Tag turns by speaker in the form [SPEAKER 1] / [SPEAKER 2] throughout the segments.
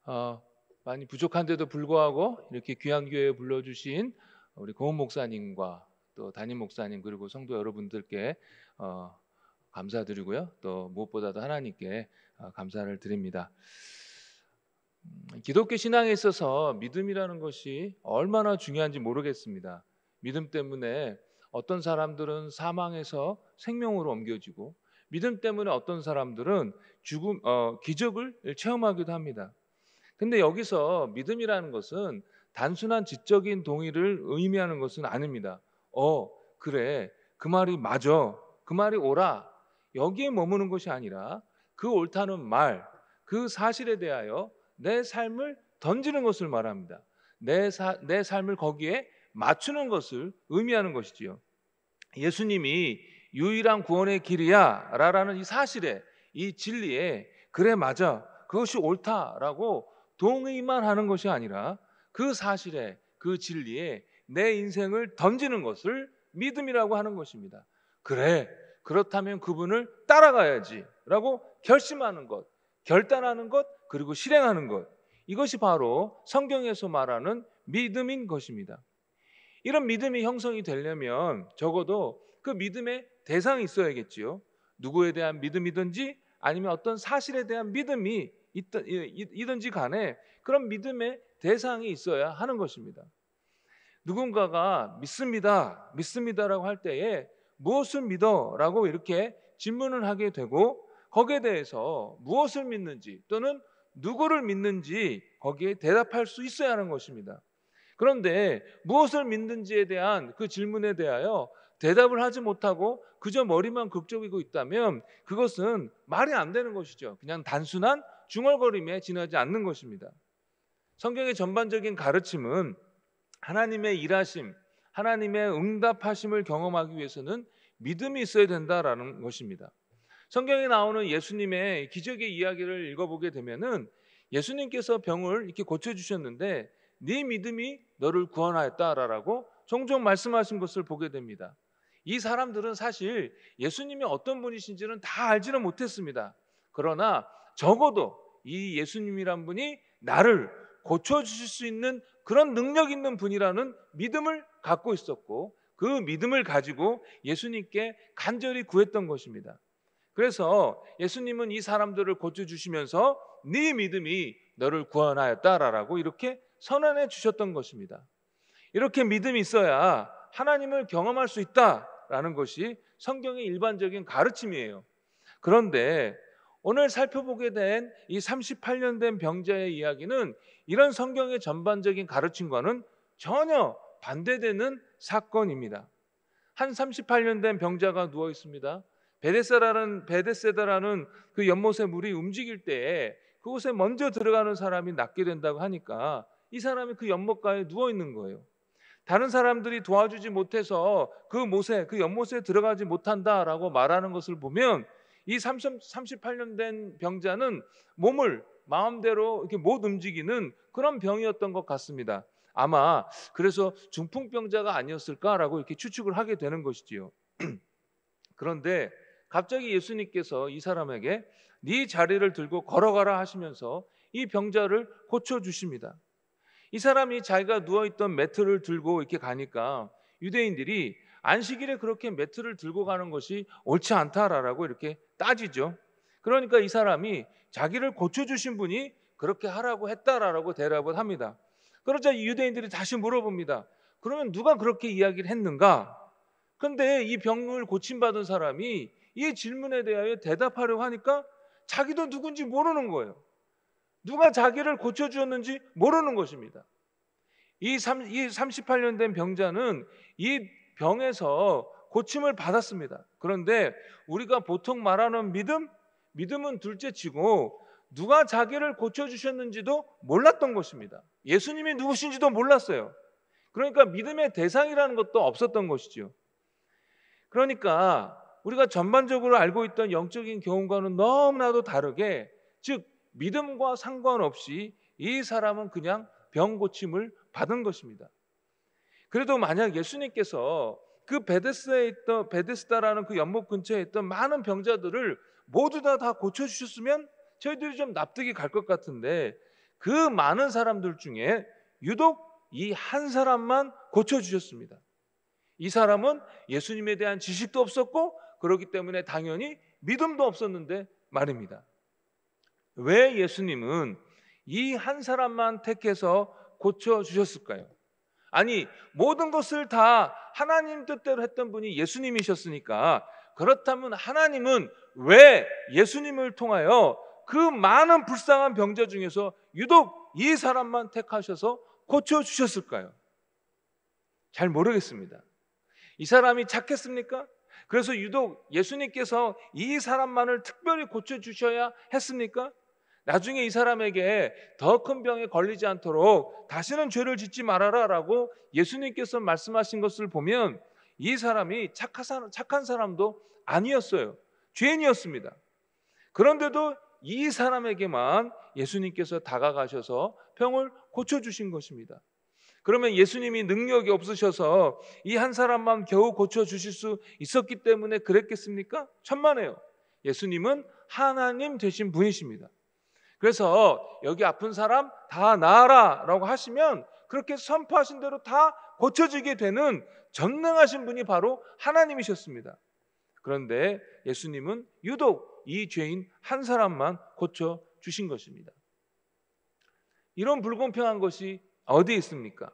[SPEAKER 1] 어, 많이 부족한데도 불구하고 이렇게 귀한 교회에 불러주신 우리 고은 목사님과 또 담임 목사님 그리고 성도 여러분들께 어, 감사드리고요. 또 무엇보다도 하나님께 감사를 드립니다. 기독교 신앙에 있어서 믿음이라는 것이 얼마나 중요한지 모르겠습니다. 믿음 때문에 어떤 사람들은 사망에서 생명으로 옮겨지고 믿음 때문에 어떤 사람들은 기적을 체험하기도 합니다. 근데 여기서 믿음이라는 것은 단순한 지적인 동의를 의미하는 것은 아닙니다. 그래. 그 말이 맞아. 그 말이 옳아. 여기에 머무는 것이 아니라 그 옳다는 말, 그 사실에 대하여 내 삶을 던지는 것을 말합니다. 내 삶을 거기에 맞추는 것을 의미하는 것이지요. 예수님이 유일한 구원의 길이야 라는 이 사실에, 이 진리에 그래 맞아, 그것이 옳다라고 동의만 하는 것이 아니라 그 사실에, 그 진리에 내 인생을 던지는 것을 믿음이라고 하는 것입니다. 그래, 그렇다면 그분을 따라가야지 라고 결심하는 것, 결단하는 것, 그리고 실행하는 것, 이것이 바로 성경에서 말하는 믿음인 것입니다. 이런 믿음이 형성이 되려면 적어도 그 믿음의 대상이 있어야겠지요. 누구에 대한 믿음이든지 아니면 어떤 사실에 대한 믿음이 이든지 간에 그런 믿음의 대상이 있어야 하는 것입니다. 누군가가 믿습니다라고 할 때에 무엇을 믿어라고 이렇게 질문을 하게 되고 거기에 대해서 무엇을 믿는지 또는 누구를 믿는지 거기에 대답할 수 있어야 하는 것입니다. 그런데 무엇을 믿는지에 대한 그 질문에 대하여 대답을 하지 못하고 그저 머리만 긁적이고 있다면 그것은 말이 안 되는 것이죠. 그냥 단순한 중얼거림에 지나지 않는 것입니다. 성경의 전반적인 가르침은 하나님의 일하심, 하나님의 응답하심을 경험하기 위해서는 믿음이 있어야 된다라는 것입니다. 성경에 나오는 예수님의 기적의 이야기를 읽어보게 되면은 예수님께서 병을 이렇게 고쳐주셨는데 네 믿음이 너를 구원하였다라고 종종 말씀하신 것을 보게 됩니다. 이 사람들은 사실 예수님이 어떤 분이신지는 다 알지는 못했습니다. 그러나 적어도 이 예수님이란 분이 나를 고쳐주실 수 있는 그런 능력 있는 분이라는 믿음을 갖고 있었고 그 믿음을 가지고 예수님께 간절히 구했던 것입니다. 그래서 예수님은 이 사람들을 고쳐주시면서 네 믿음이 너를 구원하였다라고 이렇게 선언해 주셨던 것입니다. 이렇게 믿음이 있어야 하나님을 경험할 수 있다라는 것이 성경의 일반적인 가르침이에요. 그런데 오늘 살펴보게 된 이 38년 된 병자의 이야기는 이런 성경의 전반적인 가르침과는 전혀 반대되는 사건입니다. 한 38년 된 병자가 누워 있습니다. 베데스다라는 그 연못의 물이 움직일 때에 그곳에 먼저 들어가는 사람이 낫게 된다고 하니까 이 사람이 그 연못가에 누워 있는 거예요. 다른 사람들이 도와주지 못해서 그 연못에 들어가지 못한다라고 말하는 것을 보면 이 38년 된 병자는 몸을 마음대로 이렇게 못 움직이는 그런 병이었던 것 같습니다. 아마 그래서 중풍병자가 아니었을까라고 이렇게 추측을 하게 되는 것이지요. 그런데 갑자기 예수님께서 이 사람에게 네 자리를 들고 걸어가라 하시면서 이 병자를 고쳐주십니다. 이 사람이 자기가 누워있던 매트를 들고 이렇게 가니까 유대인들이 안식일에 그렇게 매트를 들고 가는 것이 옳지 않다라고 이렇게 따지죠. 그러니까 이 사람이 자기를 고쳐주신 분이 그렇게 하라고 했다라고 대답을 합니다. 그러자 이 유대인들이 다시 물어봅니다. 그러면 누가 그렇게 이야기를 했는가? 그런데 이 병을 고침받은 사람이 이 질문에 대하여 대답하려고 하니까 자기도 누군지 모르는 거예요. 누가 자기를 고쳐주었는지 모르는 것입니다. 이 38년 된 병자는 이 병에서 고침을 받았습니다. 그런데 우리가 보통 말하는 믿음은 둘째치고 누가 자기를 고쳐주셨는지도 몰랐던 것입니다. 예수님이 누구신지도 몰랐어요. 그러니까 믿음의 대상이라는 것도 없었던 것이죠. 그러니까 우리가 전반적으로 알고 있던 영적인 경험과는 너무나도 다르게, 즉 믿음과 상관없이 이 사람은 그냥 병 고침을 받은 것입니다. 그래도 만약 예수님께서 그 베데스다라는 그 연못 근처에 있던 많은 병자들을 모두 다 고쳐주셨으면 저희들이 좀 납득이 갈 것 같은데 그 많은 사람들 중에 유독 이 한 사람만 고쳐주셨습니다. 이 사람은 예수님에 대한 지식도 없었고 그렇기 때문에 당연히 믿음도 없었는데 말입니다. 왜 예수님은 이 한 사람만 택해서 고쳐주셨을까요? 아니, 모든 것을 다 하나님 뜻대로 했던 분이 예수님이셨으니까, 그렇다면 하나님은 왜 예수님을 통하여 그 많은 불쌍한 병자 중에서 유독 이 사람만 택하셔서 고쳐주셨을까요? 잘 모르겠습니다. 이 사람이 착했습니까? 그래서 유독 예수님께서 이 사람만을 특별히 고쳐주셔야 했습니까? 나중에 이 사람에게 더 큰 병에 걸리지 않도록 다시는 죄를 짓지 말아라 라고 예수님께서 말씀하신 것을 보면 이 사람이 착한 사람도 아니었어요. 죄인이었습니다. 그런데도 이 사람에게만 예수님께서 다가가셔서 병을 고쳐주신 것입니다. 그러면 예수님이 능력이 없으셔서 이 한 사람만 겨우 고쳐주실 수 있었기 때문에 그랬겠습니까? 천만에요. 예수님은 하나님 되신 분이십니다. 그래서 여기 아픈 사람 다 나아라 라고 하시면 그렇게 선포하신 대로 다 고쳐지게 되는 전능하신 분이 바로 하나님이셨습니다. 그런데 예수님은 유독 이 죄인 한 사람만 고쳐주신 것입니다. 이런 불공평한 것이 어디에 있습니까?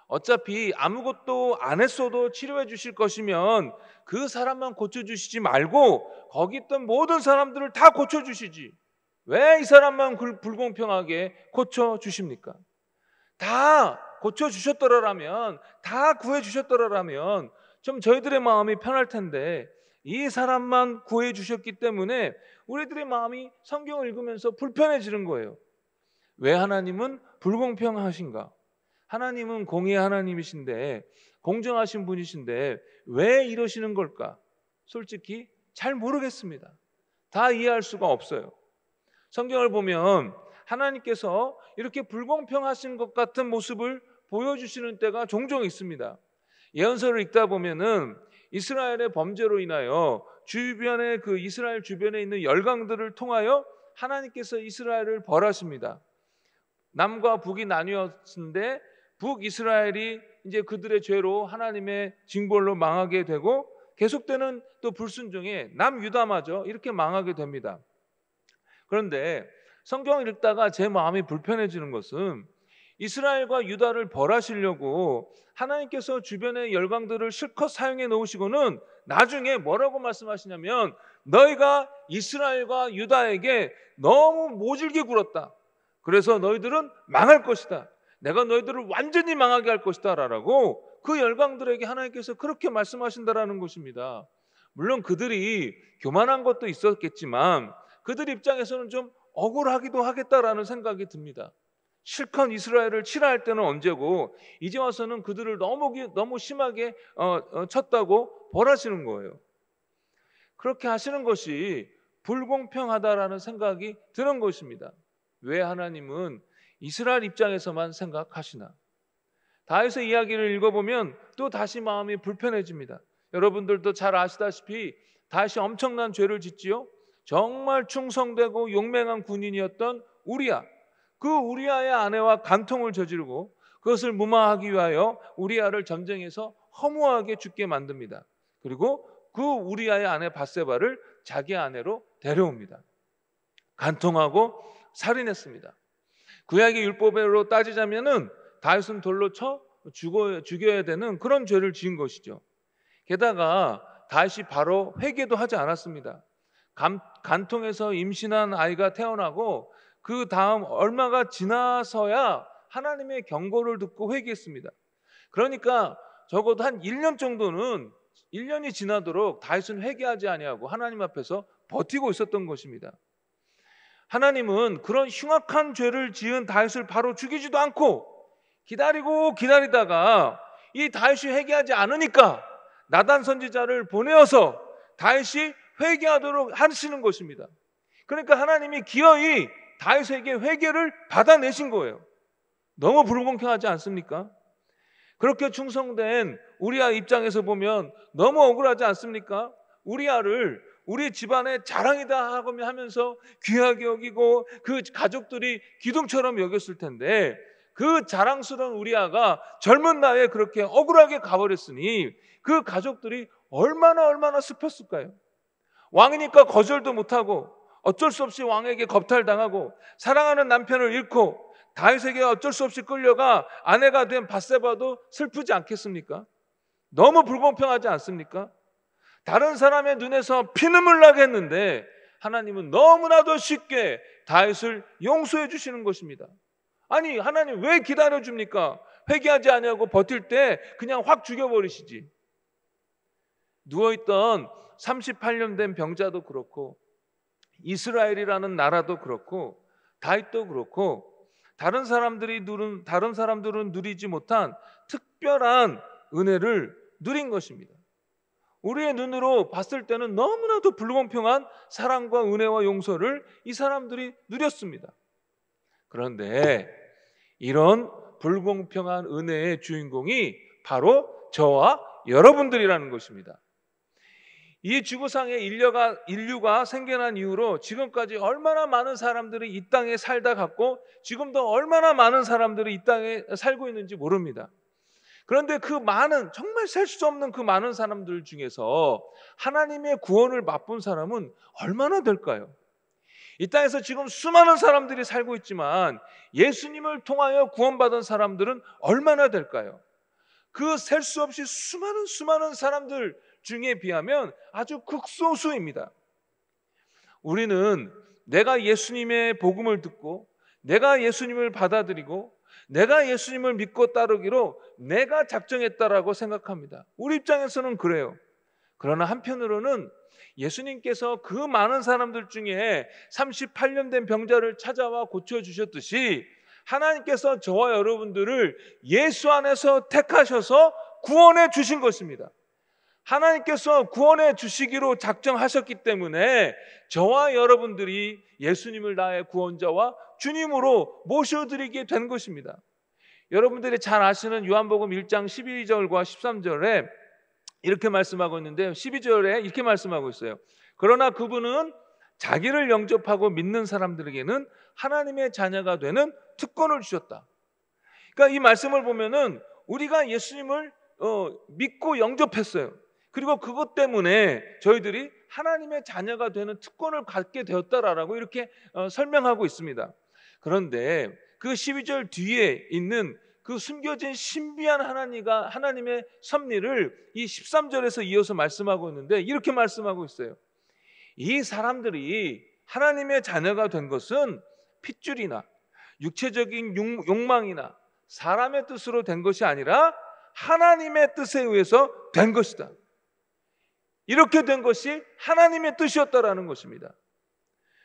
[SPEAKER 1] 어차피 아무것도 안 했어도 치료해 주실 것이면 그 사람만 고쳐주시지 말고 거기 있던 모든 사람들을 다 고쳐주시지, 왜 이 사람만 불공평하게 고쳐주십니까? 다 고쳐주셨더라면, 다 구해주셨더라면 좀 저희들의 마음이 편할 텐데 이 사람만 구해주셨기 때문에 우리들의 마음이 성경을 읽으면서 불편해지는 거예요. 왜 하나님은 불공평하신가? 하나님은 공의의 하나님이신데, 공정하신 분이신데 왜 이러시는 걸까? 솔직히 잘 모르겠습니다. 다 이해할 수가 없어요. 성경을 보면 하나님께서 이렇게 불공평하신 것 같은 모습을 보여주시는 때가 종종 있습니다. 예언서를 읽다 보면은 이스라엘의 범죄로 인하여 주변에 그 이스라엘 주변에 있는 열강들을 통하여 하나님께서 이스라엘을 벌하십니다. 남과 북이 나뉘었는데 북이스라엘이 이제 그들의 죄로 하나님의 징벌로 망하게 되고 계속되는 또 불순종에 남유다마저 이렇게 망하게 됩니다. 그런데 성경을 읽다가 제 마음이 불편해지는 것은 이스라엘과 유다를 벌하시려고 하나님께서 주변의 열강들을 실컷 사용해 놓으시고는 나중에 뭐라고 말씀하시냐면 너희가 이스라엘과 유다에게 너무 모질게 굴었다. 그래서 너희들은 망할 것이다. 내가 너희들을 완전히 망하게 할 것이다 라고 그 열강들에게 하나님께서 그렇게 말씀하신다라는 것입니다. 물론 그들이 교만한 것도 있었겠지만 그들 입장에서는 좀 억울하기도 하겠다라는 생각이 듭니다. 실컷 이스라엘을 치라 할 때는 언제고 이제 와서는 그들을 너무 심하게 쳤다고 벌하시는 거예요. 그렇게 하시는 것이 불공평하다라는 생각이 드는 것입니다. 왜 하나님은 이스라엘 입장에서만 생각하시나? 다윗의 이야기를 읽어보면 또 다시 마음이 불편해집니다. 여러분들도 잘 아시다시피 다윗이 엄청난 죄를 짓지요. 정말 충성되고 용맹한 군인이었던 우리야, 그 우리아의 아내와 간통을 저지르고 그것을 무마하기 위하여 우리아를 전쟁에서 허무하게 죽게 만듭니다. 그리고 그 우리아의 아내 밧세바를 자기 아내로 데려옵니다. 간통하고 살인했습니다. 구약의 율법으로 따지자면은 다윗은 돌로 쳐 죽여야 되는 그런 죄를 지은 것이죠. 게다가 다윗이 바로 회개도 하지 않았습니다. 간통에서 임신한 아이가 태어나고 그 다음 얼마가 지나서야 하나님의 경고를 듣고 회개했습니다. 그러니까 적어도 한 1년 정도는 1년이 지나도록 다윗은 회개하지 아니하고 하나님 앞에서 버티고 있었던 것입니다. 하나님은 그런 흉악한 죄를 지은 다윗을 바로 죽이지도 않고 기다리다가 이 다윗이 회개하지 않으니까 나단 선지자를 보내어서 다윗이 회개하도록 하시는 것입니다. 그러니까 하나님이 기어이 다윗에게 회개를 받아내신 거예요. 너무 불공평하지 않습니까? 그렇게 충성된 우리아 입장에서 보면 너무 억울하지 않습니까? 우리아를 우리 집안의 자랑이다 하면서 귀하게 여기고 그 가족들이 기둥처럼 여겼을 텐데 그 자랑스러운 우리아가 젊은 나이에 그렇게 억울하게 가버렸으니 그 가족들이 얼마나 슬펐을까요? 왕이니까 거절도 못하고 어쩔 수 없이 왕에게 겁탈당하고 사랑하는 남편을 잃고 다윗에게 어쩔 수 없이 끌려가 아내가 된 밧세바도 슬프지 않겠습니까? 너무 불공평하지 않습니까? 다른 사람의 눈에서 피눈물 나게 했는데 하나님은 너무나도 쉽게 다윗을 용서해 주시는 것입니다. 아니, 하나님 왜 기다려줍니까? 회개하지 아니하고 버틸 때 그냥 확 죽여버리시지. 누워있던 38년 된 병자도 그렇고 이스라엘이라는 나라도 그렇고 다윗도 그렇고 다른 사람들은 누리지 못한 특별한 은혜를 누린 것입니다. 우리의 눈으로 봤을 때는 너무나도 불공평한 사랑과 은혜와 용서를 이 사람들이 누렸습니다. 그런데 이런 불공평한 은혜의 주인공이 바로 저와 여러분들이라는 것입니다. 이 지구상에 인류가 생겨난 이후로 지금까지 얼마나 많은 사람들이 이 땅에 살다 갔고 지금도 얼마나 많은 사람들이 이 땅에 살고 있는지 모릅니다. 그런데 그 많은, 정말 셀 수 없는 그 많은 사람들 중에서 하나님의 구원을 맛본 사람은 얼마나 될까요? 이 땅에서 지금 수많은 사람들이 살고 있지만 예수님을 통하여 구원받은 사람들은 얼마나 될까요? 그 셀 수 없이 수많은 사람들 중에 비하면 아주 극소수입니다. 우리는 내가 예수님의 복음을 듣고 내가 예수님을 받아들이고 내가 예수님을 믿고 따르기로 내가 작정했다라고 생각합니다. 우리 입장에서는 그래요. 그러나 한편으로는 예수님께서 그 많은 사람들 중에 38년 된 병자를 찾아와 고쳐주셨듯이 하나님께서 저와 여러분들을 예수 안에서 택하셔서 구원해 주신 것입니다. 하나님께서 구원해 주시기로 작정하셨기 때문에 저와 여러분들이 예수님을 나의 구원자와 주님으로 모셔드리게 된 것입니다. 여러분들이 잘 아시는 요한복음 1장 12절과 13절에 이렇게 말씀하고 있는데요. 12절에 이렇게 말씀하고 있어요. 그러나 그분은 자기를 영접하고 믿는 사람들에게는 하나님의 자녀가 되는 특권을 주셨다. 그러니까 이 말씀을 보면은 우리가 예수님을 믿고 영접했어요. 그리고 그것 때문에 저희들이 하나님의 자녀가 되는 특권을 갖게 되었다라고 이렇게 설명하고 있습니다. 그런데 그 12절 뒤에 있는 그 숨겨진 신비한 하나님의 섭리를 이 13절에서 이어서 말씀하고 있는데 이렇게 말씀하고 있어요. 이 사람들이 하나님의 자녀가 된 것은 핏줄이나 육체적인 욕망이나 사람의 뜻으로 된 것이 아니라 하나님의 뜻에 의해서 된 것이다. 이렇게 된 것이 하나님의 뜻이었다라는 것입니다.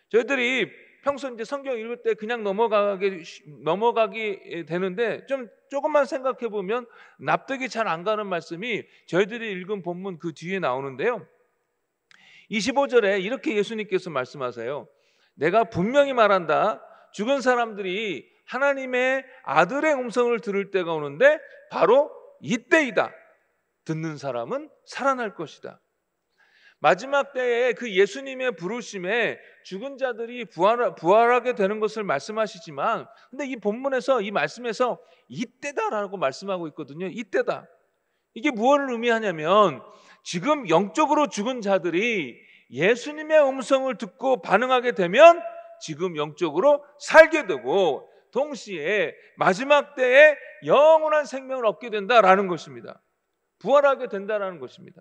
[SPEAKER 1] 저희들이 평소 이제 성경 읽을 때 그냥 넘어가기 되는데 조금만 생각해 보면 납득이 잘 안 가는 말씀이 저희들이 읽은 본문 그 뒤에 나오는데요. 25절에 이렇게 예수님께서 말씀하세요. 내가 분명히 말한다. 죽은 사람들이 하나님의 아들의 음성을 들을 때가 오는데 바로 이때이다. 듣는 사람은 살아날 것이다. 마지막 때에 그 예수님의 부르심에 죽은 자들이 부활하게 되는 것을 말씀하시지만 근데 이 본문에서 이 말씀에서 이때다라고 말씀하고 있거든요. 이때다. 이게 무엇을 의미하냐면 지금 영적으로 죽은 자들이 예수님의 음성을 듣고 반응하게 되면 지금 영적으로 살게 되고 동시에 마지막 때에 영원한 생명을 얻게 된다라는 것입니다. 부활하게 된다라는 것입니다.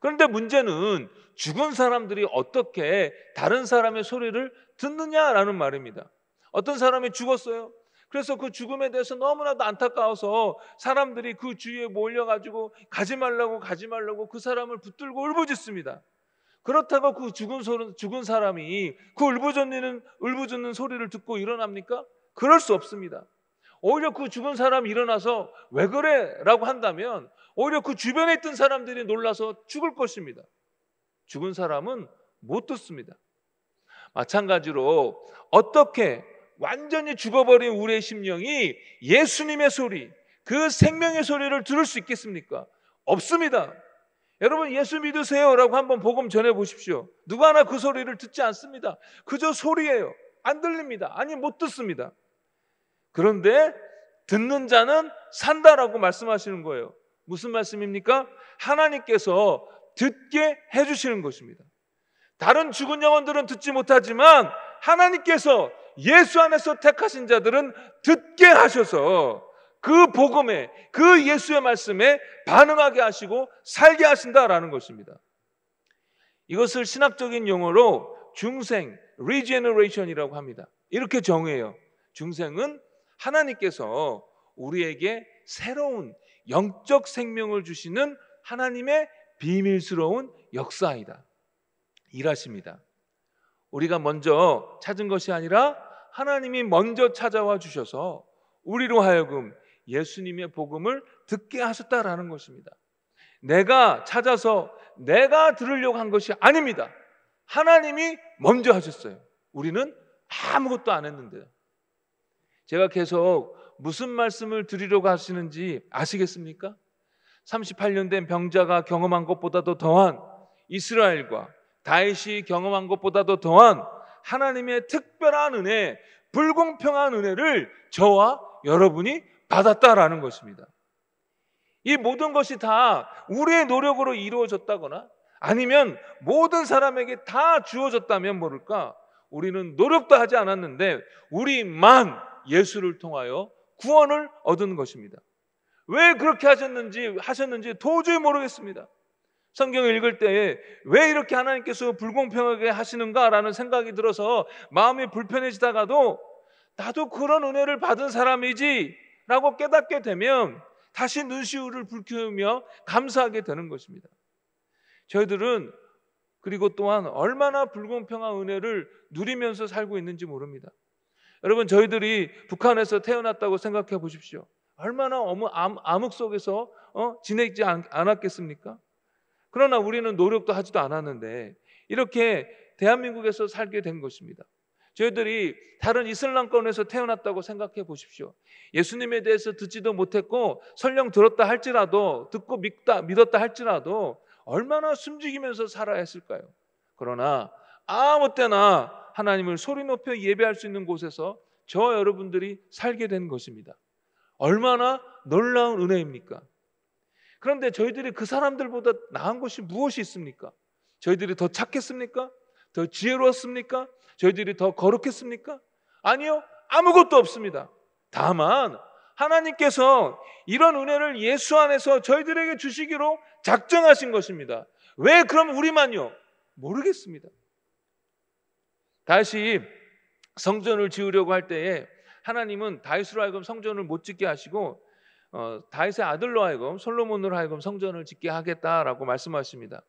[SPEAKER 1] 그런데 문제는 죽은 사람들이 어떻게 다른 사람의 소리를 듣느냐라는 말입니다. 어떤 사람이 죽었어요. 그래서 그 죽음에 대해서 너무나도 안타까워서 사람들이 그 주위에 몰려가지고 가지 말라고 그 사람을 붙들고 울부짖습니다. 그렇다고 그 죽은 사람이 그 울부짖는 소리를 듣고 일어납니까? 그럴 수 없습니다. 오히려 그 죽은 사람이 일어나서 왜 그래? 라고 한다면 오히려 그 주변에 있던 사람들이 놀라서 죽을 것입니다. 죽은 사람은 못 듣습니다. 마찬가지로 어떻게 완전히 죽어버린 우리의 심령이 예수님의 소리, 그 생명의 소리를 들을 수 있겠습니까? 없습니다. 여러분 예수 믿으세요라고 한번 복음 전해 보십시오. 누가 하나 그 소리를 듣지 않습니다. 그저 소리예요. 안 들립니다. 아니 못 듣습니다. 그런데 듣는 자는 산다라고 말씀하시는 거예요. 무슨 말씀입니까? 하나님께서 듣게 해주시는 것입니다. 다른 죽은 영혼들은 듣지 못하지만 하나님께서 예수 안에서 택하신 자들은 듣게 하셔서 그 복음에, 그 예수의 말씀에 반응하게 하시고 살게 하신다라는 것입니다. 이것을 신학적인 용어로 중생, regeneration이라고 합니다. 이렇게 정의해요. 중생은 하나님께서 우리에게 새로운 영적 생명을 주시는 하나님의 비밀스러운 역사이다. 일하십니다. 우리가 먼저 찾은 것이 아니라 하나님이 먼저 찾아와 주셔서 우리로 하여금 예수님의 복음을 듣게 하셨다라는 것입니다. 내가 찾아서 내가 들으려고 한 것이 아닙니다. 하나님이 먼저 하셨어요. 우리는 아무것도 안 했는데요. 제가 계속 무슨 말씀을 드리려고 하시는지 아시겠습니까? 38년 된 병자가 경험한 것보다도 더한 이스라엘과 다윗이 경험한 것보다도 더한 하나님의 특별한 은혜, 불공평한 은혜를 저와 여러분이 받았다라는 것입니다. 이 모든 것이 다 우리의 노력으로 이루어졌다거나 아니면 모든 사람에게 다 주어졌다면 모를까? 우리는 노력도 하지 않았는데 우리만 예수를 통하여 구원을 얻은 것입니다. 왜 그렇게 하셨는지 도저히 모르겠습니다. 성경을 읽을 때 왜 이렇게 하나님께서 불공평하게 하시는가라는 생각이 들어서 마음이 불편해지다가도 나도 그런 은혜를 받은 사람이지 라고 깨닫게 되면 다시 눈시울을 붉히며 감사하게 되는 것입니다. 저희들은 그리고 또한 얼마나 불공평한 은혜를 누리면서 살고 있는지 모릅니다. 여러분 저희들이 북한에서 태어났다고 생각해 보십시오. 얼마나 암흑 속에서 지내지 않았겠습니까? 그러나 우리는 노력도 하지도 않았는데 이렇게 대한민국에서 살게 된 것입니다. 저희들이 다른 이슬람권에서 태어났다고 생각해 보십시오. 예수님에 대해서 듣지도 못했고 설령 들었다 할지라도 듣고 믿었다 할지라도 얼마나 숨죽이면서 살아야 했을까요? 그러나 아무 때나 하나님을 소리 높여 예배할 수 있는 곳에서 저와 여러분들이 살게 된 것입니다. 얼마나 놀라운 은혜입니까? 그런데 저희들이 그 사람들보다 나은 것이 무엇이 있습니까? 저희들이 더 착했습니까? 더 지혜로웠습니까? 저희들이 더 거룩했습니까? 아니요, 아무것도 없습니다. 다만 하나님께서 이런 은혜를 예수 안에서 저희들에게 주시기로 작정하신 것입니다. 왜 그럼 우리만요? 모르겠습니다. 다시 성전을 지으려고 할 때에 하나님은 다윗으로 하여금 성전을 못 짓게 하시고 다윗의 아들로 하여금 솔로몬으로 하여금 성전을 짓게 하겠다라고 말씀하십니다.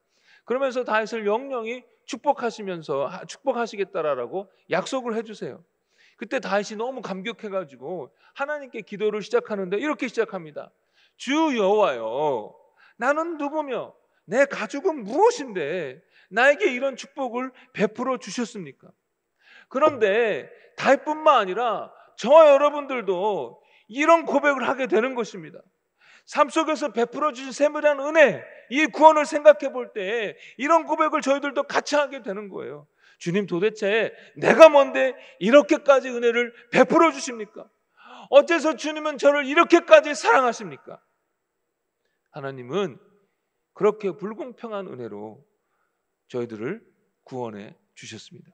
[SPEAKER 1] 그러면서 다윗을 영영히 축복하시겠다라고 약속을 해주세요. 그때 다윗이 너무 감격해가지고 하나님께 기도를 시작하는데 이렇게 시작합니다. 주 여호와여, 나는 누구며 내 가족은 무엇인데 나에게 이런 축복을 베풀어 주셨습니까? 그런데 다윗뿐만 아니라 저와 여러분들도 이런 고백을 하게 되는 것입니다. 삶 속에서 베풀어 주신 세밀한 은혜, 이 구원을 생각해 볼 때 이런 고백을 저희들도 같이 하게 되는 거예요. 주님, 도대체 내가 뭔데 이렇게까지 은혜를 베풀어 주십니까? 어째서 주님은 저를 이렇게까지 사랑하십니까? 하나님은 그렇게 불공평한 은혜로 저희들을 구원해 주셨습니다.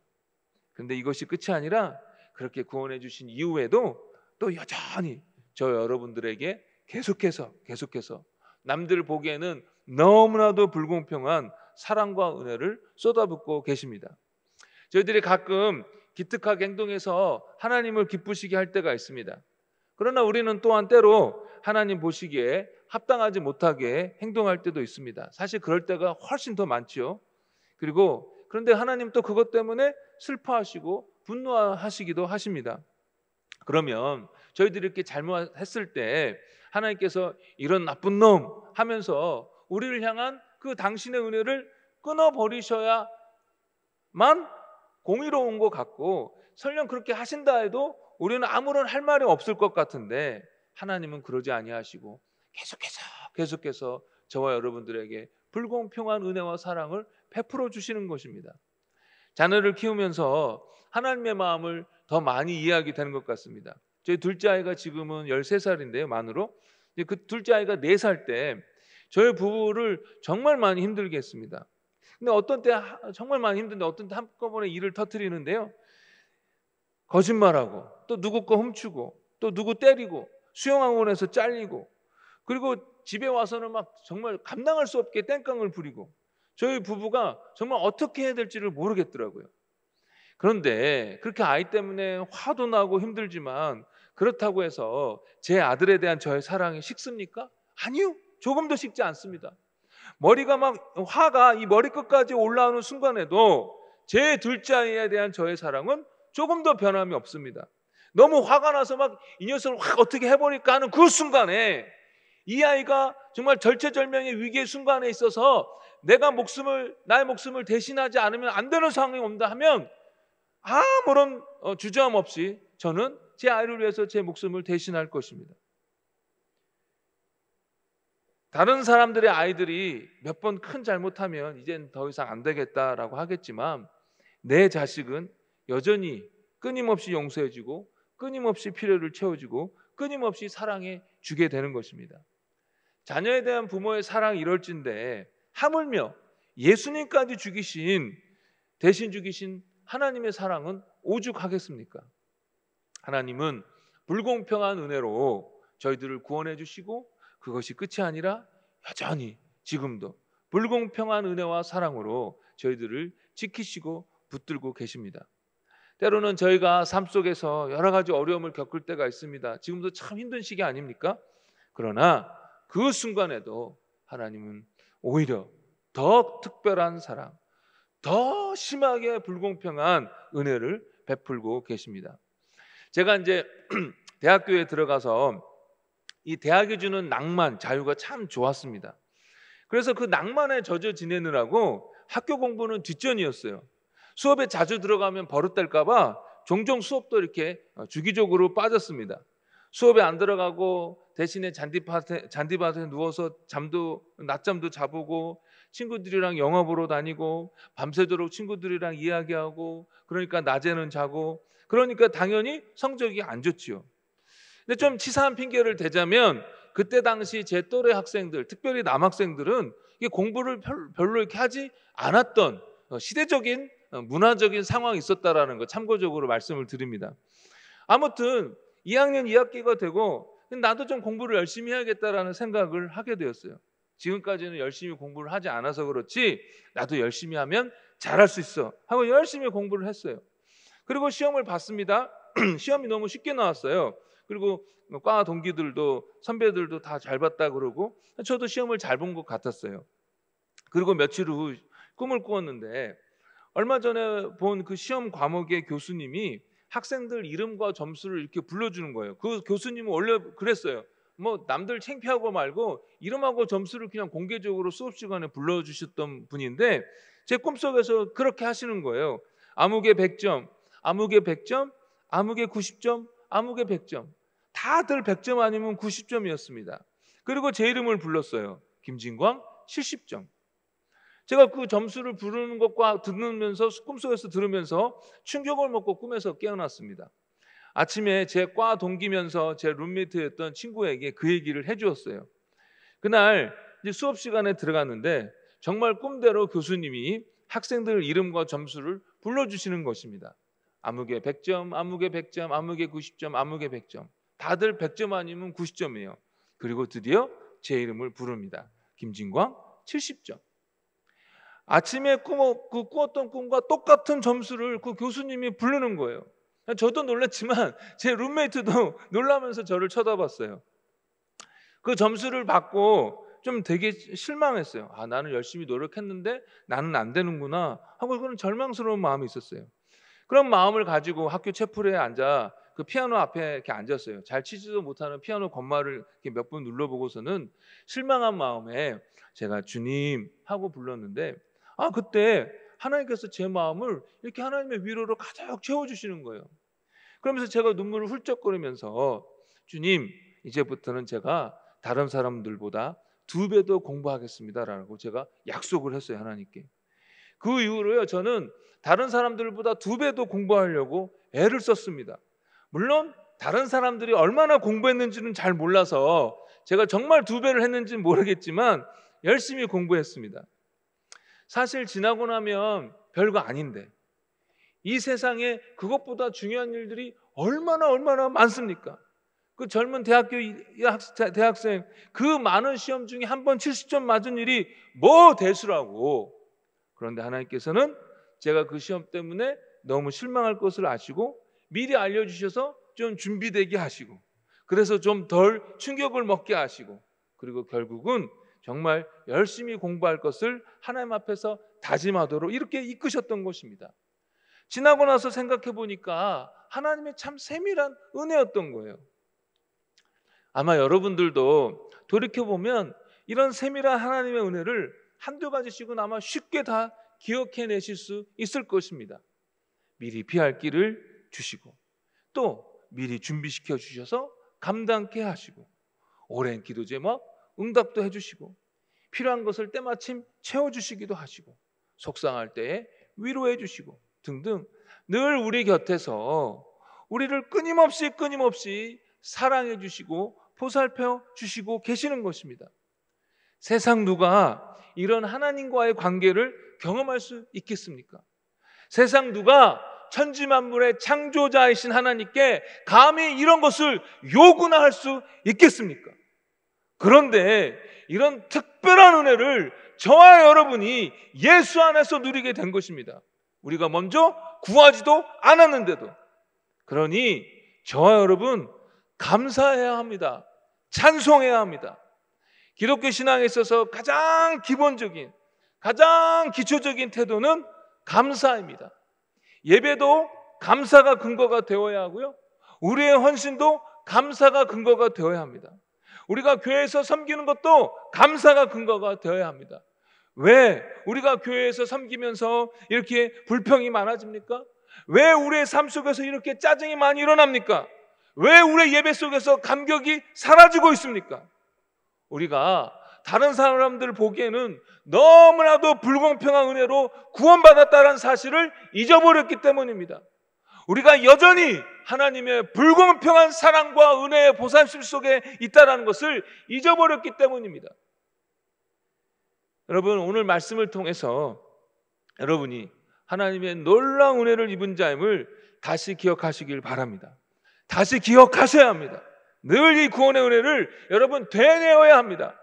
[SPEAKER 1] 그런데 이것이 끝이 아니라 그렇게 구원해 주신 이후에도 또 여전히 저 여러분들에게 계속해서 남들 보기에는 너무나도 불공평한 사랑과 은혜를 쏟아붓고 계십니다. 저희들이 가끔 기특하게 행동해서 하나님을 기쁘시게 할 때가 있습니다. 그러나 우리는 또한 때로 하나님 보시기에 합당하지 못하게 행동할 때도 있습니다. 사실 그럴 때가 훨씬 더 많지요. 그런데 하나님 또 그것 때문에 슬퍼하시고 분노하시기도 하십니다. 그러면 저희들이 이렇게 잘못했을 때 하나님께서 이런 나쁜 놈 하면서 우리를 향한 그 당신의 은혜를 끊어버리셔야만 공의로운 것 같고, 설령 그렇게 하신다 해도 우리는 아무런 할 말이 없을 것 같은데 하나님은 그러지 아니하시고 계속해서 저와 여러분들에게 불공평한 은혜와 사랑을 베풀어 주시는 것입니다. 자녀를 키우면서 하나님의 마음을 더 많이 이해하게 되는 것 같습니다. 저희 둘째 아이가 지금은 13살인데요, 만으로. 그 둘째 아이가 4살 때 저희 부부를 정말 많이 힘들게 했습니다. 근데 어떤 때 정말 많이 힘든데 어떤 때 한꺼번에 일을 터뜨리는데요. 거짓말하고 또 누구 거 훔치고 또 누구 때리고 수영학원에서 잘리고 그리고 집에 와서는 막 정말 감당할 수 없게 땡깡을 부리고 저희 부부가 정말 어떻게 해야 될지를 모르겠더라고요. 그런데 그렇게 아이 때문에 화도 나고 힘들지만 그렇다고 해서 제 아들에 대한 저의 사랑이 식습니까? 아니요. 조금도 식지 않습니다. 머리가 막 화가 이 머리끝까지 올라오는 순간에도 제 둘째 아이에 대한 저의 사랑은 조금도 변함이 없습니다. 너무 화가 나서 막 이 녀석을 확 어떻게 해버릴까 하는 그 순간에 이 아이가 정말 절체절명의 위기의 순간에 있어서 내가 나의 목숨을 대신하지 않으면 안 되는 상황이 온다 하면 아무런 주저함 없이 저는 제 아이를 위해서 제 목숨을 대신할 것입니다. 다른 사람들의 아이들이 몇 번 큰 잘못하면 이젠 더 이상 안 되겠다라고 하겠지만 내 자식은 여전히 끊임없이 용서해주고 끊임없이 필요를 채워주고 끊임없이 사랑해 주게 되는 것입니다. 자녀에 대한 부모의 사랑이 이럴진데 하물며 예수님까지 대신 죽이신 하나님의 사랑은 오죽하겠습니까? 하나님은 불공평한 은혜로 저희들을 구원해 주시고 그것이 끝이 아니라 여전히 지금도 불공평한 은혜와 사랑으로 저희들을 지키시고 붙들고 계십니다. 때로는 저희가 삶 속에서 여러 가지 어려움을 겪을 때가 있습니다. 지금도 참 힘든 시기 아닙니까? 그러나 그 순간에도 하나님은 오히려 더 특별한 사랑, 더 심하게 불공평한 은혜를 베풀고 계십니다. 제가 이제 대학교에 들어가서 이 대학이 주는 낭만, 자유가 참 좋았습니다. 그래서 그 낭만에 젖어 지내느라고 학교 공부는 뒷전이었어요. 수업에 자주 들어가면 버릇될까 봐 종종 수업도 이렇게 주기적으로 빠졌습니다. 수업에 안 들어가고 대신에 잔디밭에 누워서 낮잠도 자보고 친구들이랑 영화 보러 다니고 밤새도록 친구들이랑 이야기하고 그러니까 낮에는 자고 그러니까 당연히 성적이 안 좋지요. 근데 좀 치사한 핑계를 대자면 그때 당시 제 또래 학생들, 특별히 남학생들은 이게 공부를 별로 이렇게 하지 않았던 시대적인 문화적인 상황이 있었다라는 거 참고적으로 말씀을 드립니다. 아무튼 2학년 2학기가 되고 나도 좀 공부를 열심히 해야겠다라는 생각을 하게 되었어요. 지금까지는 열심히 공부를 하지 않아서 그렇지 나도 열심히 하면 잘할 수 있어 하고 열심히 공부를 했어요. 그리고 시험을 봤습니다. 시험이 너무 쉽게 나왔어요. 그리고 과 동기들도 선배들도 다 잘 봤다 그러고 저도 시험을 잘 본 것 같았어요. 그리고 며칠 후 꿈을 꾸었는데 얼마 전에 본 그 시험 과목의 교수님이 학생들 이름과 점수를 이렇게 불러주는 거예요. 그 교수님은 원래 그랬어요. 뭐 남들 창피하고 말고 이름하고 점수를 그냥 공개적으로 수업 시간에 불러주셨던 분인데 제 꿈속에서 그렇게 하시는 거예요. 아무개 100점, 아무개 100점, 아무개 90점, 아무개 100점. 다들 100점 아니면 90점이었습니다. 그리고 제 이름을 불렀어요. 김진광 70점. 제가 그 점수를 부르는 것과 들으면서 꿈속에서 들으면서 충격을 먹고 꿈에서 깨어났습니다. 아침에 제 과 동기면서 제 룸메이트였던 친구에게 그 얘기를 해주었어요. 그날 이제 수업 시간에 들어갔는데 정말 꿈대로 교수님이 학생들 이름과 점수를 불러주시는 것입니다. 아무개 100점, 아무개 100점, 아무개 90점, 아무개 100점. 다들 100점 아니면 90점이에요. 그리고 드디어 제 이름을 부릅니다. 김진광 70점. 아침에 꾸었던 꿈과 똑같은 점수를 그 교수님이 부르는 거예요. 저도 놀랐지만 제 룸메이트도 놀라면서 저를 쳐다봤어요. 그 점수를 받고 좀 되게 실망했어요. 아, 나는 열심히 노력했는데 나는 안 되는구나 하고 그런 절망스러운 마음이 있었어요. 그런 마음을 가지고 학교 채플에 앉아 그 피아노 앞에 이렇게 앉았어요. 잘 치지도 못하는 피아노 건말을 이렇게 몇 번 눌러보고서는 실망한 마음에 제가 주님 하고 불렀는데 그때 하나님께서 제 마음을 이렇게 하나님의 위로로 가득 채워주시는 거예요. 그러면서 제가 눈물을 훌쩍거리면서 주님 이제부터는 제가 다른 사람들보다 2배 더 공부하겠습니다라고 제가 약속을 했어요, 하나님께. 그 이후로요, 저는 다른 사람들보다 2배 더 공부하려고 애를 썼습니다. 물론 다른 사람들이 얼마나 공부했는지는 잘 몰라서 제가 정말 2배를 했는지는 모르겠지만 열심히 공부했습니다. 사실 지나고 나면 별거 아닌데 이 세상에 그것보다 중요한 일들이 얼마나 많습니까? 그 젊은 대학생 그 많은 시험 중에 한 번 70점 맞은 일이 뭐 대수라고. 그런데 하나님께서는 제가 그 시험 때문에 너무 실망할 것을 아시고 미리 알려주셔서 좀 준비되게 하시고, 그래서 좀 덜 충격을 먹게 하시고, 그리고 결국은 정말 열심히 공부할 것을 하나님 앞에서 다짐하도록 이렇게 이끄셨던 것입니다. 지나고 나서 생각해 보니까 하나님의 참 세밀한 은혜였던 거예요. 아마 여러분들도 돌이켜보면 이런 세밀한 하나님의 은혜를 한두 가지씩은 아마 쉽게 다 기억해내실 수 있을 것입니다. 미리 피할 길을 주시고, 또 미리 준비시켜 주셔서 감당케 하시고, 오랜 기도 제목 응답도 해주시고, 필요한 것을 때마침 채워주시기도 하시고, 속상할 때에 위로해 주시고 등등 늘 우리 곁에서 우리를 끊임없이 사랑해 주시고 보살펴 주시고 계시는 것입니다. 세상 누가 이런 하나님과의 관계를 경험할 수 있겠습니까? 세상 누가 천지만물의 창조자이신 하나님께 감히 이런 것을 요구나 할 수 있겠습니까? 그런데 이런 특별한 은혜를 저와 여러분이 예수 안에서 누리게 된 것입니다. 우리가 먼저 구하지도 않았는데도. 그러니 저와 여러분 감사해야 합니다. 찬송해야 합니다. 기독교 신앙에 있어서 가장 기본적인, 가장 기초적인 태도는 감사입니다. 예배도 감사가 근거가 되어야 하고요, 우리의 헌신도 감사가 근거가 되어야 합니다. 우리가 교회에서 섬기는 것도 감사가 근거가 되어야 합니다. 왜 우리가 교회에서 섬기면서 이렇게 불평이 많아집니까? 왜 우리의 삶 속에서 이렇게 짜증이 많이 일어납니까? 왜 우리의 예배 속에서 감격이 사라지고 있습니까? 우리가 다른 사람들 보기에는 너무나도 불공평한 은혜로 구원받았다는 사실을 잊어버렸기 때문입니다. 우리가 여전히 하나님의 불공평한 사랑과 은혜의 보살심 속에 있다는 것을 잊어버렸기 때문입니다. 여러분, 오늘 말씀을 통해서 여러분이 하나님의 놀라운 은혜를 입은 자임을 다시 기억하시길 바랍니다. 다시 기억하셔야 합니다. 늘 이 구원의 은혜를 여러분 되뇌어야 합니다.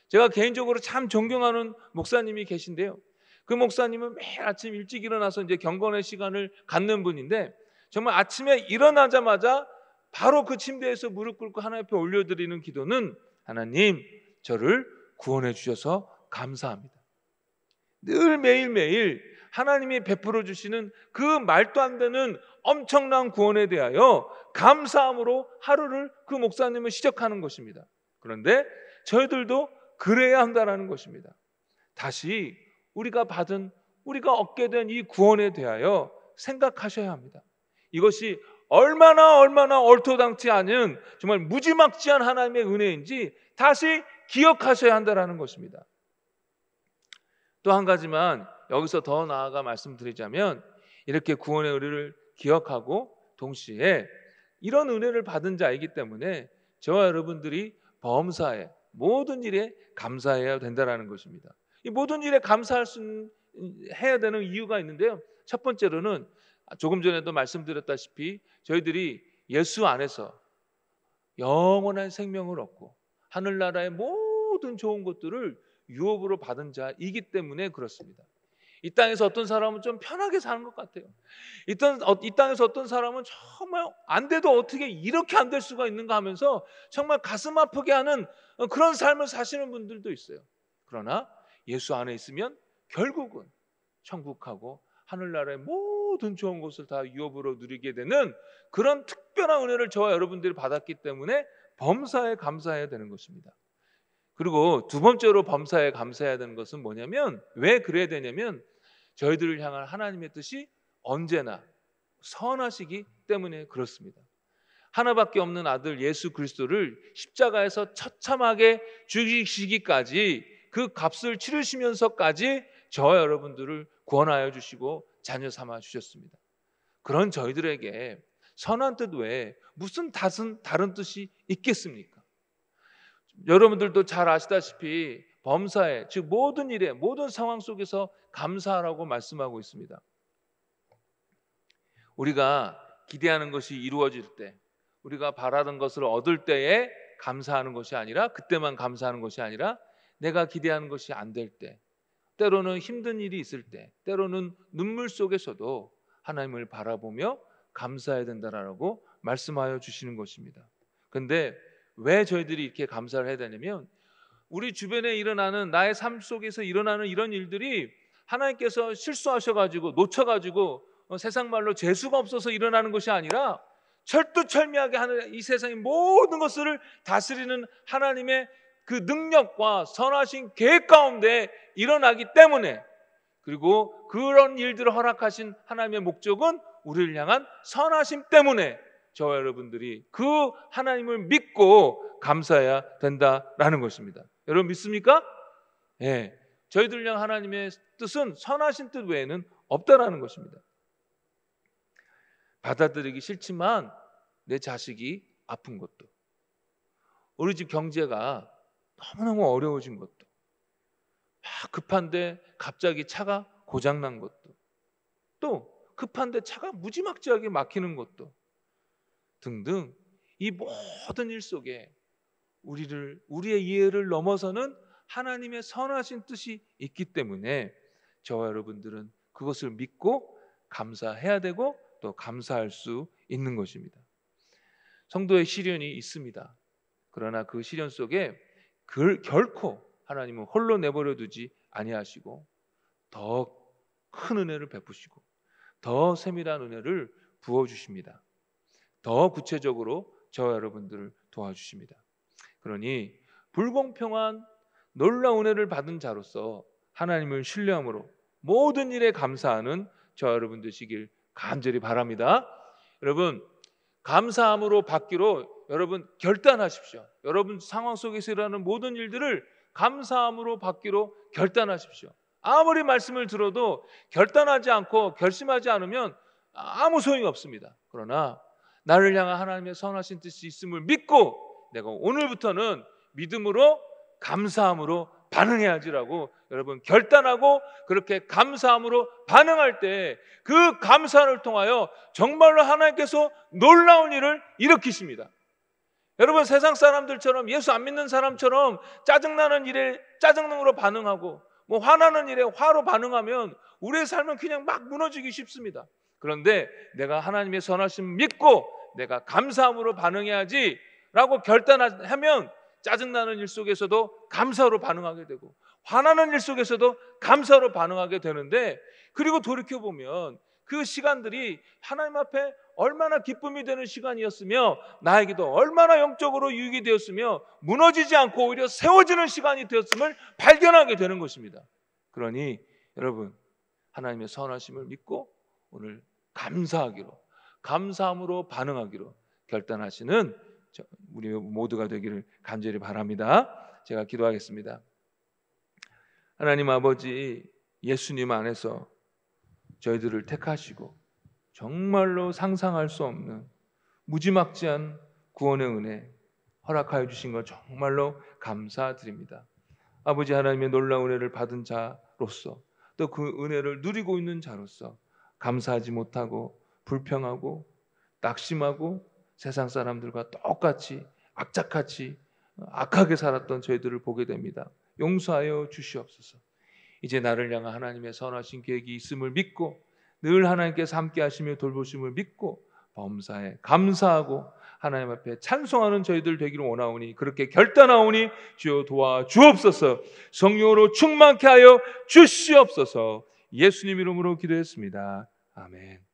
[SPEAKER 1] 제가 개인적으로 참 존경하는 목사님이 계신데요, 그 목사님은 매일 아침 일찍 일어나서 이제 경건의 시간을 갖는 분인데, 정말 아침에 일어나자마자 바로 그 침대에서 무릎 꿇고 하나님 앞에 올려드리는 기도는, 하나님 저를 구원해 주셔서 감사합니다. 늘 매일매일 하나님이 베풀어 주시는 그 말도 안 되는 엄청난 구원에 대하여 감사함으로 하루를 그 목사님을 시작하는 것입니다. 그런데 저희들도 그래야 한다는 것입니다. 다시 우리가 얻게 된 이 구원에 대하여 생각하셔야 합니다. 이것이 얼마나 얼토당치 않은 정말 무지막지한 하나님의 은혜인지 다시 기억하셔야 한다는 것입니다. 또 한 가지만 여기서 더 나아가 말씀드리자면, 이렇게 구원의 은혜를 기억하고 동시에 이런 은혜를 받은 자이기 때문에 저와 여러분들이 범사에 모든 일에 감사해야 된다는 것입니다. 이 모든 일에 해야 되는 이유가 있는데요, 첫 번째로는 조금 전에도 말씀드렸다시피 저희들이 예수 안에서 영원한 생명을 얻고 하늘나라의 모든 좋은 것들을 유업으로 받은 자이기 때문에 그렇습니다. 이 땅에서 어떤 사람은 좀 편하게 사는 것 같아요. 이 땅에서 어떤 사람은 정말 안 돼도 어떻게 이렇게 안 될 수가 있는가 하면서 정말 가슴 아프게 하는 그런 삶을 사시는 분들도 있어요. 그러나 예수 안에 있으면 결국은 천국하고 하늘나라의 모든 좋은 것을 다 유업으로 누리게 되는 그런 특별한 은혜를 저와 여러분들이 받았기 때문에 범사에 감사해야 되는 것입니다. 그리고 두 번째로 범사에 감사해야 되는 것은 뭐냐면, 왜 그래야 되냐면 저희들을 향한 하나님의 뜻이 언제나 선하시기 때문에 그렇습니다. 하나밖에 없는 아들 예수 그리스도를 십자가에서 처참하게 죽이시기까지 그 값을 치르시면서까지 저와 여러분들을 구원하여 주시고 자녀 삼아 주셨습니다. 그런 저희들에게 선한 뜻 외에 무슨 다른 뜻이 있겠습니까? 여러분들도 잘 아시다시피 범사에, 즉 모든 일에, 모든 상황 속에서 감사하라고 말씀하고 있습니다. 우리가 기대하는 것이 이루어질 때, 우리가 바라던 것을 얻을 때에 감사하는 것이 아니라, 그때만 감사하는 것이 아니라 내가 기대하는 것이 안 될 때, 때로는 힘든 일이 있을 때, 때로는 눈물 속에서도 하나님을 바라보며 감사해야 된다라고 말씀하여 주시는 것입니다. 그런데 왜 저희들이 이렇게 감사를 해야 되냐면, 우리 주변에 일어나는, 나의 삶 속에서 일어나는 이런 일들이 하나님께서 실수하셔가지고 놓쳐가지고 세상 말로 재수가 없어서 일어나는 것이 아니라 철두철미하게 하는 이 세상의 모든 것을 다스리는 하나님의 그 능력과 선하신 계획 가운데 일어나기 때문에, 그리고 그런 일들을 허락하신 하나님의 목적은 우리를 향한 선하심 때문에 저와 여러분들이 그 하나님을 믿고 감사해야 된다라는 것입니다. 여러분 믿습니까? 예. 저희들 향한 하나님의 뜻은 선하신 뜻 외에는 없다라는 것입니다. 받아들이기 싫지만 내 자식이 아픈 것도, 우리 집 경제가 너무너무 어려워진 것도, 막 급한데 갑자기 차가 고장난 것도, 또 급한데 차가 무지막지하게 막히는 것도 등등, 이 모든 일 속에 우리의 이해를 넘어서는 하나님의 선하신 뜻이 있기 때문에 저와 여러분들은 그것을 믿고 감사해야 되고 또 감사할 수 있는 것입니다. 성도의 시련이 있습니다. 그러나 그 시련 속에 결코 하나님은 홀로 내버려 두지 아니하시고 더 큰 은혜를 베푸시고 더 세밀한 은혜를 부어주십니다. 더 구체적으로 저와 여러분들을 도와주십니다. 그러니 불공평한 놀라운 은혜를 받은 자로서 하나님을 신뢰함으로 모든 일에 감사하는 저와 여러분 되시길 간절히 바랍니다. 여러분, 감사함으로 받기로 여러분 결단하십시오. 여러분 상황 속에서 일어나는 모든 일들을 감사함으로 받기로 결단하십시오. 아무리 말씀을 들어도 결단하지 않고 결심하지 않으면 아무 소용이 없습니다. 그러나 나를 향한 하나님의 선하신 뜻이 있음을 믿고 내가 오늘부터는 믿음으로 감사함으로 반응해야지라고 여러분 결단하고 그렇게 감사함으로 반응할 때 그 감사를 통하여 정말로 하나님께서 놀라운 일을 일으키십니다. 여러분 세상 사람들처럼, 예수 안 믿는 사람처럼 짜증나는 일에 짜증으로 반응하고 화나는 일에 화로 반응하면 우리의 삶은 그냥 막 무너지기 쉽습니다. 그런데 내가 하나님의 선하심을 믿고 내가 감사함으로 반응해야지 라고 결단하면 짜증나는 일 속에서도 감사로 반응하게 되고 화나는 일 속에서도 감사로 반응하게 되는데, 그리고 돌이켜보면 그 시간들이 하나님 앞에 얼마나 기쁨이 되는 시간이었으며 나에게도 얼마나 영적으로 유익이 되었으며 무너지지 않고 오히려 세워지는 시간이 되었음을 발견하게 되는 것입니다. 그러니 여러분 하나님의 선하심을 믿고 오늘 감사함으로 반응하기로 결단하시는 우리 모두가 되기를 간절히 바랍니다. 제가 기도하겠습니다. 하나님 아버지, 예수님 안에서 저희들을 택하시고 정말로 상상할 수 없는 무지막지한 구원의 은혜 허락하여 주신 것 정말로 감사드립니다. 아버지, 하나님의 놀라운 은혜를 받은 자로서 또 그 은혜를 누리고 있는 자로서 감사하지 못하고 불평하고 낙심하고 세상 사람들과 똑같이 악착같이 악하게 살았던 저희들을 보게 됩니다. 용서하여 주시옵소서. 이제 나를 향한 하나님의 선하신 계획이 있음을 믿고 늘 하나님께서 함께 하시며 돌보심을 믿고 범사에 감사하고 하나님 앞에 찬송하는 저희들 되기를 원하오니, 그렇게 결단하오니 주여 도와주옵소서. 성령으로 충만케 하여 주시옵소서. 예수님 이름으로 기도했습니다. 아멘.